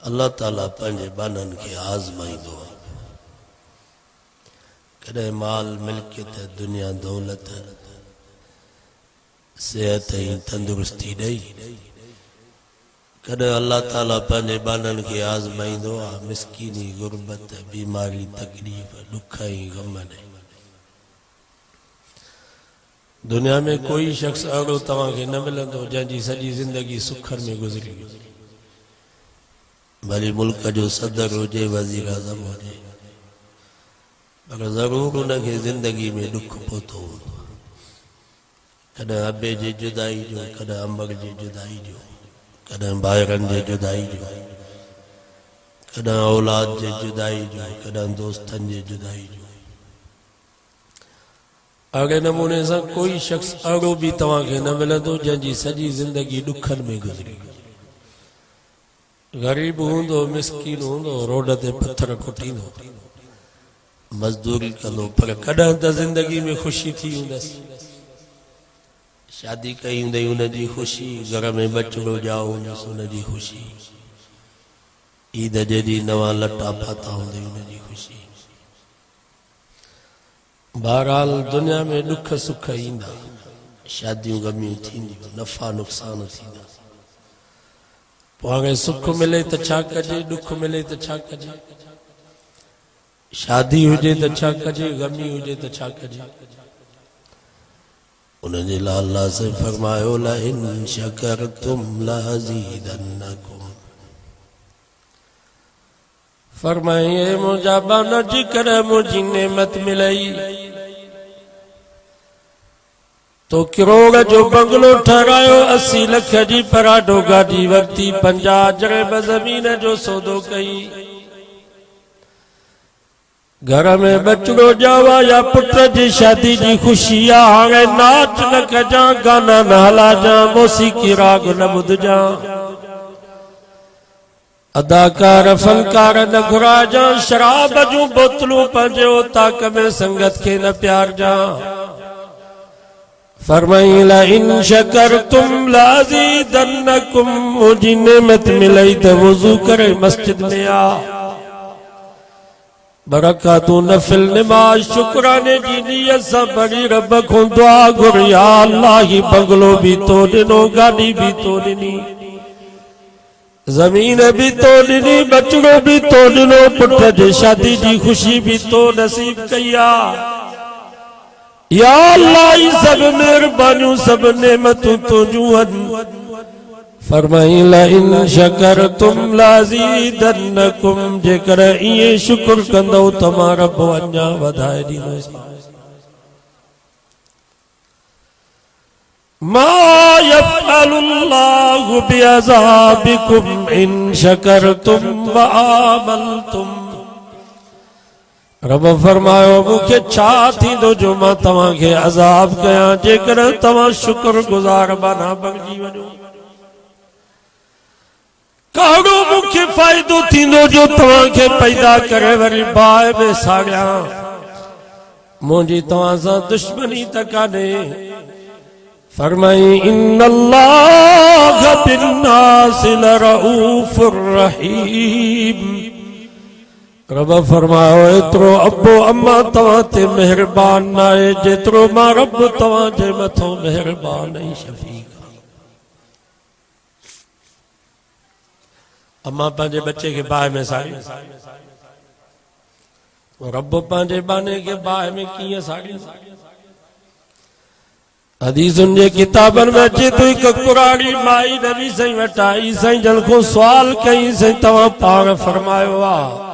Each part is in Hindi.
अल्लाह ताला पंहिंजे बानन खे आज़माईंदो आहे। कॾहिं माल मिल्कियत दुनिया दौलत सेहत ऐं तंदुरुस्ती ॾेई, कॾहिं अल्लाह ताला पंहिंजे बानन खे आज़माईंदो आहे मिसकीनी गुरबत बीमारी तकलीफ़ ॾुख ऐं ग़म ॾेई। दुनिया में कोई शख्स अहिड़ो तव्हांखे न मिलंदो जंहिंजी सॼी ज़िंदगी सुखनि में गुज़री हुजे। भली मुल्क जो सदर हुजे वज़ीर आज़म हुजे, मगर ज़रूर उनखे ज़िंदगी में ॾुख पहुतो हूंदो। कॾहिं अबे जी जुदाई जो, कॾहिं अमर जी जुदाई जो, कॾहिं भाइरनि जी जुदाई जो, कॾहिं औलाद जी जुदाई जो, कॾहिं दोस्तनि जी जुदाई जो। अहिड़े नमूने सां कोई शख्स अहिड़ो बि तव्हांखे न मिलंदो जंहिंजी सॼी ज़िंदगी ॾुखनि में गुज़री। ग़रीब हूंदो, मिसकीन हूंदो, रोड ते पत्थर कुटींदो, मज़दूरी कंदो, पर कॾहिं त ज़िंदगी में ख़ुशी थी हूंदसि। शादी कई हूंदई उनजी ख़ुशी, घर में बचिड़ो ॼाओ हूंदसि उनजी ख़ुशी, ईद जे ॾींहुं नवां लटा पाता हूंदई उनजी ख़ुशी। बहरहाल दुनिया में ॾुख सुख ईंदा, शादियूं गमियूं थींदियूं, नफ़ा नुक़सान थींदा। पोइ हाणे सुख मिले त छा कजे, ॾुख मिले त छा कजे, शादी हुजे त छा कजे, गमी हुजे त छा कजे। उनजे लाइ अल्लाह से फरमायो लइन शकरतुम लअज़ीदन्नकुम। फरमाए मुंहिंजा बाना जिक्र मुंहिंजी नेमत मिलई तो करोड़ जो बंगलो ठहरायो, 80 लख जी पराडो गाड़ी वरती, 50 जरब ज़मीन जो सौदो कई। घर में बचड़ो ॼावा या पुट जी शादी जी ख़ुशी आ। हाणे नाच न कजां, गाना न हलाजां, मौसीक़ी राग न ॿुधजां, अदाकार फनकार न घुराजां, शराब जूं बोतलूं पंहिंजे ओताक में संगत खे न प्यारजां। फरमाई लइन शकरतुम लअज़ीदन्नकुम। मुंहिंजी नेमत मिलई त वुज़ू करे मस्जिद में आ, बरकातूं नफिल नमाज शुक्राने जी नियत सां पढ़ी रब खां दुआ घुर, या अल्लाह ही बंगलो भी तो ॾिनो, गाड़ी भी तो ॾिनी, ज़मीन भी तो ॾिनी, बचड़ो भी तो ॾिनो, पुट जी शादी जी ख़ुशी भी तो नसीब कई आ। या अल्लाह ही सब मेहरबानियूं सब नेमतूं तुंहिंजूं आहिनि। फरमाई लइन शकरतुम लअज़ीदन्नकुम। जेकर इएं शुक्र कंदो त मां रब अञा वधाए ॾींदुसि। मा यफ़अलुल्लाहु बिअज़ाबिकुम इन शकरतुम व आमलतुम। रब फरमायो मूंखे छा थींदो जो मां तव्हांखे अज़ाब कयां जेकर तव्हां शुक्र गुज़ार बाना बणिजी वञो। कहिड़ो मूंखे फ़ाइदो थींदो जो तव्हांखे पैदा करे वरी बाहि में साड़ियां। मुंहिंजी तव्हां सां दुश्मनी त कान्हे। फरमाई इन्नल्लाह बिन्नासि लरऊफुर रहीम। रब फरमायो एतिरो अब्बो अम्मा तव्हां ते मेहरबान न आहे जेतिरो मां रब तव्हांजे मथां मेहरबान ऐं शफ़ीक़। अम्मा पंहिंजे बच्चे खे बाहि में साड़ी, रब पंहिंजे बाने खे बाहि में कीअं साड़ी। हदीसुनि जे किताबनि में अचे थो हिकु कुराड़ी माई नबी साईं वटि आई, साईं जन खां सुवाल कई, साईं तव्हां पाण फरमायो आहे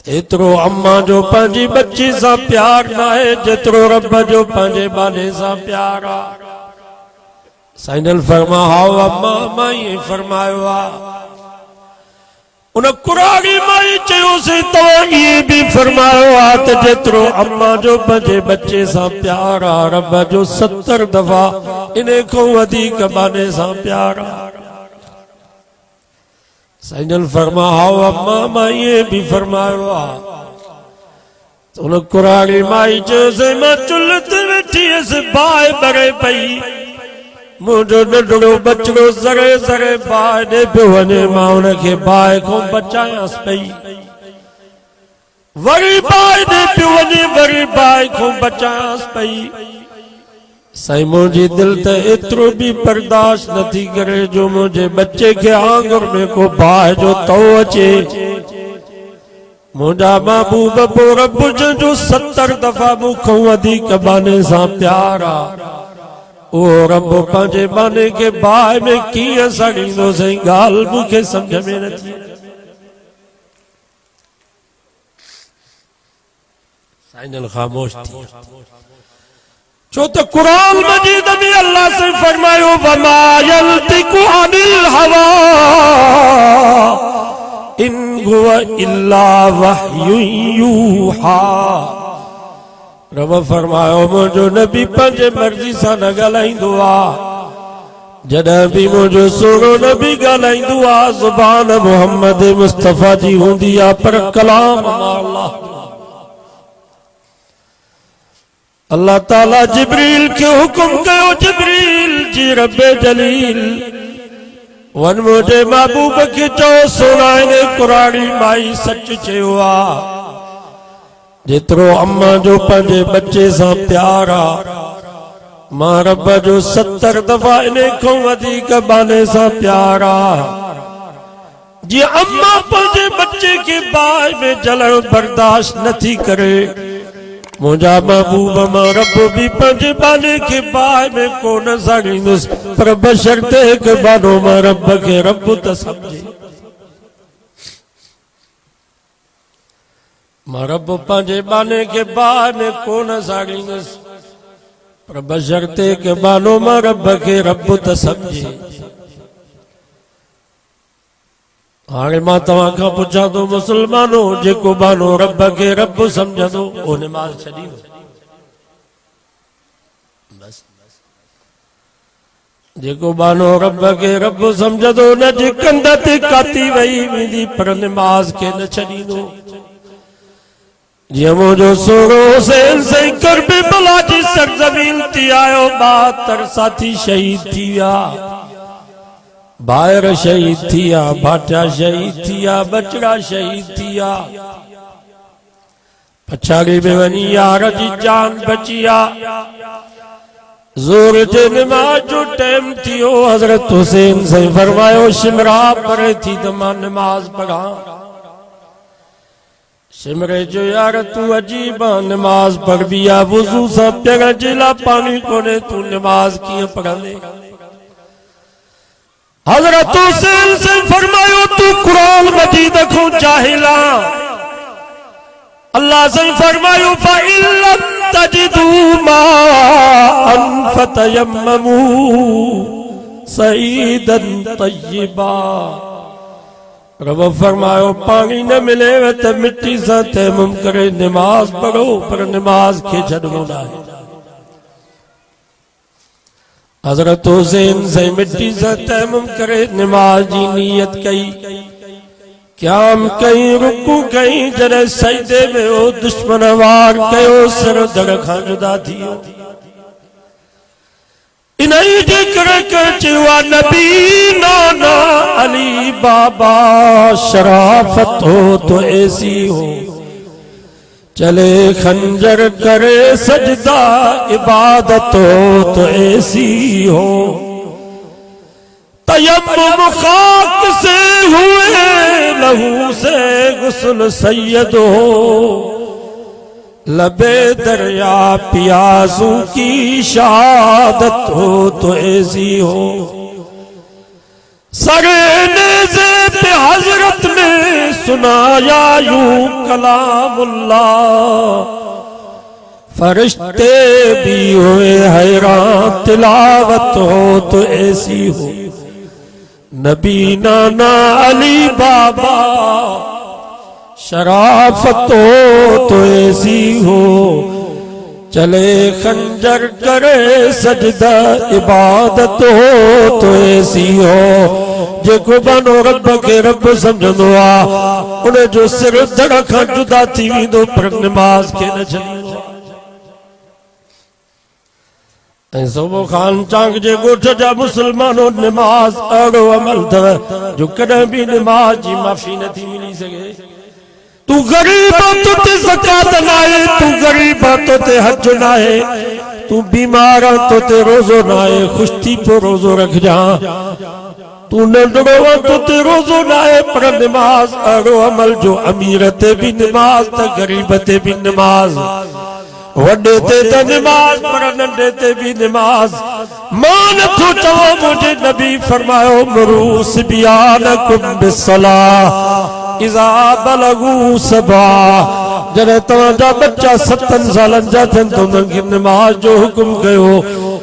एतिरो अम्मा जो पंहिंजी बच्ची सां प्यार न आहे जेतिरो रब जो पंहिंजे बाने सां प्यार आहे। साईं जन फरमा हाओ अम्मा, मां ईअं फरमायो आहे। उन कुराड़ी माई चयोसीं तव्हां ईअं बि फरमायो आहे त जेतिरो अम्मा जो पंहिंजे बच्चे सां प्यार आहे रब जो 70 दफ़ा इन खां वधीक बाने सां प्यार आहे। साईं जन फरमा हाओ अम्मा, मां ईअं बि फरमायो आहे। उन कुराड़ी माई चयोसीं मां चुल्ह ते वेठी हुअसि, बाहि ॿरे पई, मुझो नंढड़ो बचड़ो ज़रे ज़रे बाहि ॾे पियो वञे, मां उनखे बाहि खां बचायांसि पई। वरी बाहि ॾे पियो वञे, वरी बाहि खां बचायांसि पई। साईं मुंहिंजी दिलि त एतिरो बि बर्दाश्त नथी करे जो मुंहिंजे बच्चे खे आंगुर में को बाहि जो तओ अचे। मुंहिंजा महबूब पोइ रब जो 70 दफ़ा मूंखां वधीक बाने सां प्यार आ, उहो रब पंहिंजे बाने खे बाहि में कीअं सड़ींदो साईं, ॻाल्हि मूंखे सम्झ में नथी। साईं ख़ामोश थी, छो त कुरान मजीद में अल्लाह से फरमायो वमा यल्तिकु अनिल हवा इन हुवा इल्ला वहयु यूहा। रब फरमायो मुंहिंजो नबी पंहिंजे मर्ज़ी सां न ॻाल्हाईंदो आ। जॾहिं बि मुंहिंजो सोनो नबी ॻाल्हाईंदो आ ज़ुबान मुहम्मद मुस्तफ़ा जी हूंदी आ, पर कलाम अल्लाह। अल्लाह ताला जिब्रील के हुक्म कयो, जिब्रील जी रब्बे जलील वन मुझे महबूब खे चओ सोना ने कुरानी माई सच चयो आ। जेतिरो अम्मा जो पंहिंजे बच्चे सां प्यार आ, मां रब जो 70 दफ़ा इन खां वधीक बाने सां प्यार आ। जीअं अम्मा पंहिंजे बच्चे खे बाहि में जलण बर्दाश्त नथी करे, मुंहिंजा महबूब मां रब भी पंहिंजे बाने खे बाहि में कोन साड़ींदुसि, पर बशर्ते हिकु बानो मां रब खे रब त सम्झे। मां रब पंहिंजे बाने खे बाहि में कोन साड़ींदुसि, पर बशर्ते हिकु बानो मां रब खे रब त सम्झे। हाणे मां तव्हां खां पुछां थो, मुसलमानो जेको बानो रब खे रब सम्झंदो उहो निमाज़ छॾींदो? बस जेको बानो रब खे रब सम्झंदो न जे कंध ते काती वई वेंदी, पर निमाज़ खे न छॾींदो। जीअं मुंहिंजो सोरो हुसैन साईं करबला जी सरज़मीन थी आयो, 72 साथी शहीद थी विया, भाइर शहीद थिया, भाटिया शहीद थिया, बचड़ा शहीद थिया। पछाड़ी में वञी यार जी जान बची आ। ज़ोर जे निमाज़ जो टाइम थियो, हज़रत हुसैन साईं फरमायो शिमरा परे थी त मां निमाज़ पढ़ा। शिमरे जो यार तू अजीब निमाज़ पढ़बी आ, वुज़ू सां पीअण जे लाइ पानी कोन्हे, तू निमाज़ कीअं पढ़ंदे? हज़रत हुसैन से फरमायो तू कुरान मजीद को जाहिला। अल्लाह से फरमायो फ़इल्लम तजिदू माअन फ़तयम्ममू सईदन तय्यबा। रब फरमायो पानी न मिले त मिट्टी सां तयम्मुम करे निमाज़ पढ़ो, पर निमाज़ खे छॾिणो न आहे। हज़रत हुसैन से मिट्टी से तयम्मुम करे निमाज़ जी नियत कई, क़याम कई, रुकू कई, जॾहिं सजदे में हो दुश्मन वार कयो, सिर धड़ खां जुदा थियो। इन्ही जे करे चयो आ नबी नाना अली बाबा शराफत हो तो ऐसी हो, चले खंजर करे सजदा इबादत हो तो ऐसी हो। तयम्मुम खाक से हुए लहू से गुस्ल सैयद हो, लबे दरिया प्यासों की शहादत हो तो ऐसी हो। सरेनेज़े पे हजरत ने सुनाया यूं कलामुल्लाह, फरिश्ते भी हुए हैरान तिलावत हो तो ऐसी हो। नबी नाना अली बाबा शराफत हो तो ऐसी हो, चले खंजर करे सजदा इबादत हो तो ऐसी हो। जेको बानो रब खे रब समझंदो आ, उन जो सिर धड़ खां जुदा थी वेंदो, पर निमाज़ खे न छॾींदो। सोबो खान चांग जे गोठ जा मुसलमानों नमाज अड़ो अमल थव जो कदे भी नमाज जी माफी न थी मिली सके। तू गरीब तो ते ज़कात ना है, तू गरीब तो ते हज ना है, तू बीमार तो ते रोजो ना है, खुश थी पो रोजो रख जा। तू नंढड़ो तो ते रोजो ना है, पर नमाज अड़ो अमल जो अमीर ते भी नमाज त गरीब ते भी नमाज, वड्डे ते त नमाज पर नंढे ते भी नमाज। मान तो चवो मुझे नबी फरमायो मुरू सिबियानकुम बिस्सलाह इज़ा बलगू सबा। जॾहिं तव्हांजा बच्चा 7 सालनि जा थियनि त उन्हनि खे नमाज जो हुकुम कयो।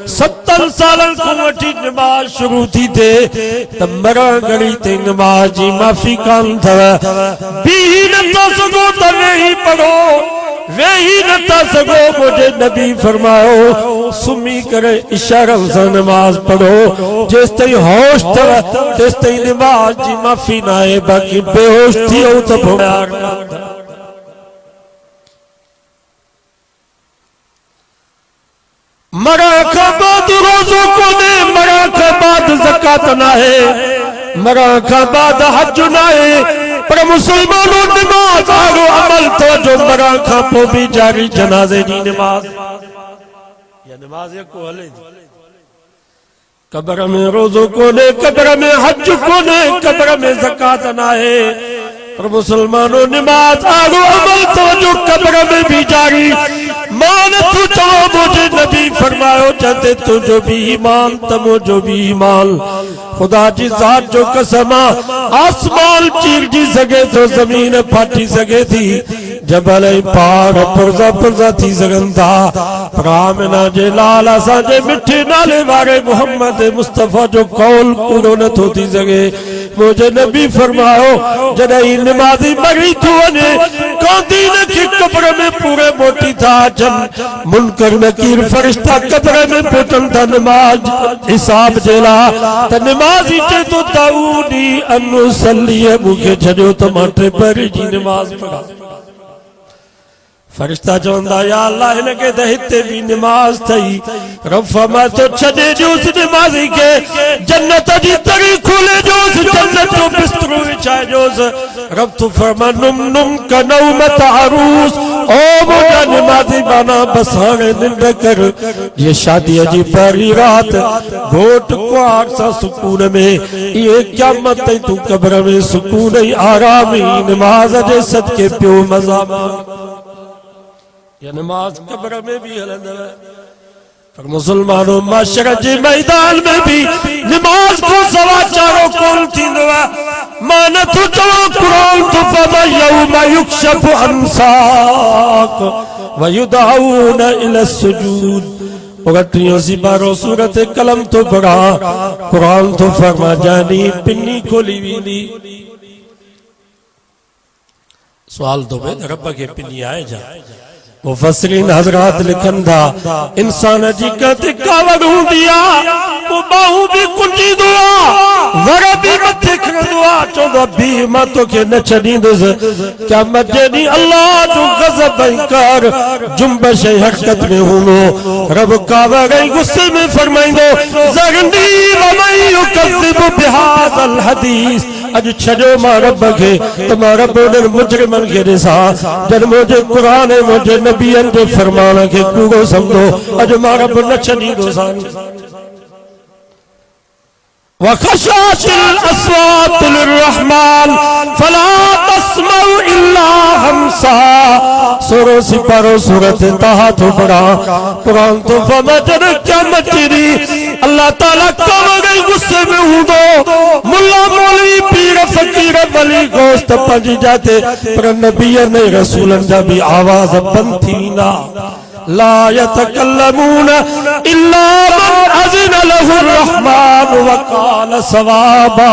7 सालनि खां वठी नमाज शुरू थी थिए त मरण घड़ी ताईं नमाज जी माफ़ी कान अथव। बीही नथा सघो त वेही पढ़ो, वेही नथा सघो मुझे नबी फरमायो सुम्ही करे इशारनि सां नमाज पढ़ो। जेसि ताईं होश अथव तेसि ताईं नमाज जी माफ़ी न आहे, बाक़ी बेहोश थी वियो त पोइ प्यार न अथव। मरण खां बाद रोज़ो कोन्हे, मरण खां बाद ज़कात न आहे, मरण खां बाद हज न आहे, पर मुसलमानों नमाज आड़ो अमल तो जो मरण खां पोइ भी जारी जनाज़े जी नमाज या नमाज को हले। कब्र में रोज़ो कोन्हे, कब्र में हज कोन्हे, कब्र में ज़कात न आहे, पर मुसलमानों नमाज आड़ो अमल तो जो कब्र में भी जारी। मान तू चवो मुझे नबी फरमायो चते तुझो भी ईमान त मुझो भी ईमान। खुदा जी ज़ात जो कसम आसमान चीर जी सके तो जमीन फाटी सके थी, जबल पहाड़ पुरज़ा पुरज़ा थी सघनि था, पर आमिना जे लाल असांजे मिठे नाले वारे मोहम्मद मुस्तफ़ा जो कौल पूरो नथो थी सघे। मुझे नबी फरमायो जॾहिं नमाज़ी मरी थो वञे कांदीन खे कब्र में पूरे मोटी था अचनि, मुनकर नकीर फरिश्ता कब्र में पहुचनि था नमाज हिसाब जे लाइ, त नमाज़ी चए थो दाऊदी अनुसल्ली मूंखे छॾियो त मां 3 पहर जी नमाज़ पढ़ां। फरिश्ता चवंदा या अल्लाह हिनखे त हिते भी नमाज थई, रब फरमाए थो छॾे ॾियोसि नमाज़ी खे, जन्नत जी तरी खोले ॾियोसि, जन्नत जो बिस्तरो विछाए ॾियोसि। रब तो फरमा नुम नुम कनौमत अरूस, ओ मुंहिंजा नमाज़ी बाना बस हाणे निंड कर। ये शादीअ जी पहिरीं रात घोट कुंवार सां सुकून में, इहे क़यामत ताईं तूं कब्र में सुकून ऐं आराम ई नमाज जे सदके पियो मज़ा मां। या नमाज कब्र में भी हलंदव, पर मुसलमानों माशर जे मैदान में भी नमाज को सवा चारो कोन थींदव। मां नथो चवां कुरान तो फमा यौमा युक्शफु अन साक व युदऊन इला सुजूद। 39 बारो सूरत कलम तो पढ़ा, कुरान तो फरमा जानी पिन्नी खोली वेंदी। सवाल तो बे रब के पिन्नी आए जा। मुफस्सिरीन हज़रात लिखन था इंसान जी कहते कावड़ हूंदी आहे, वो बाहू भी कुंजींदो आहे, वर भी मथे खणंदो आहे, चवंदो आहे भी मां तोखे न छॾींदुसि। क़यामत जे ॾींहुं अल्लाह जो गज़ब ऐं कहर जुंबश ऐं हरकत में हूंदो। रब कावड़ ऐं गुस्से में फरमाईंदो ज़रनी वमन युकज़्ज़िबु बिहाज़ल हदीस। अॼु छॾियो मां रब खे त मां रब उन्हनि मुजरिमनि खे ॾिसां जॾहिं मुंहिंजे क़ुरान ऐं मुंहिंजे नबियनि जे फरमान खे कूड़ो सम्झो। अॼु मां रब न छॾींदोसां। वखशातिल अस्वात लिर्रहमान फला तस्मउ इल्ला हमसा। 16 सिपारो सूरत तहा तो पढ़ा, कुरान तो फरमा जॾहिं क़यामत जी ॾींहुं अल्लाह ताला कावड़ गुस्से में हूंदो, मुल्ला मौलवी पीर फकीर वली गोश्त पंहिंजी जाते, पर नबीअ ऐं रसूलनि जा भी आवाज़ बंद थी वेंदा। ला यतकल्लमून इल्ला मन अज़िन लहु रहमान व क़ाल सवाबा।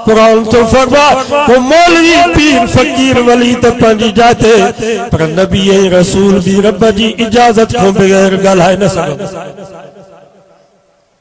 कुरान तो फरमा को मौलवी पीर फकीर वली त पंहिंजी जाते, पर नबी ऐं रसूल भी रब जी इजाज़त खां बगैर ॻाल्हाए न सघंदा।